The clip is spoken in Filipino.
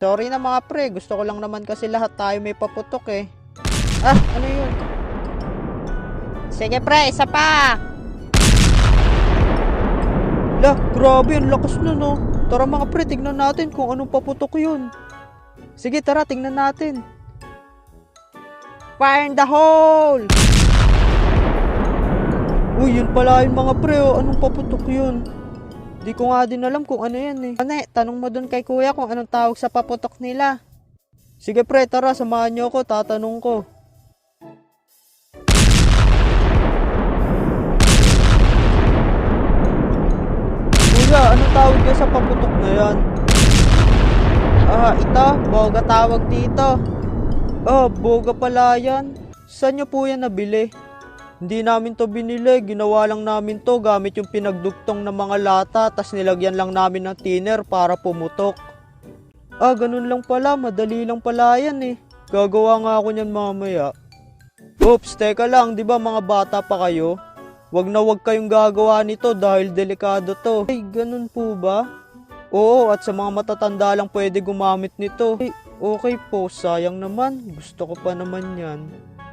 Sorry na mga pre, gusto ko lang naman kasi lahat tayo may paputok eh. Ah, ano yun? Sige pre, isa pa! Lah, grabe, ang lakas nun oh. Tara mga pre, tignan natin kung anong paputok yun. Sige tara, tingnan natin. Fire in the hole! Uy, yun pala yun mga pre oh. Anong paputok yun? Di ko nga din alam kung ano yan eh. Ano tanong mo dun kay kuya kung anong tawag sa paputok nila. Sige pre, tara, samahan nyo ako, tatanong ko. Kuya, anong tawag niya sa paputok na yan? Ito, boga tawag dito. Boga pala yan. Saan nyo po yan nabili? Hindi namin to binili, ginawa lang namin to gamit yung pinagdugtong ng mga lata, tas nilagyan lang namin ng thinner para pumutok. Ganun lang pala, madali lang pala yan eh. Gagawa nga ako niyan mamaya. Oops, teka lang, di ba mga bata pa kayo? Wag na wag kayong gagawa nito dahil delikado to. Ay, ganun po ba? Oo, at sa mga matatanda lang pwede gumamit nito. Ay, okay po, sayang naman, gusto ko pa naman yan.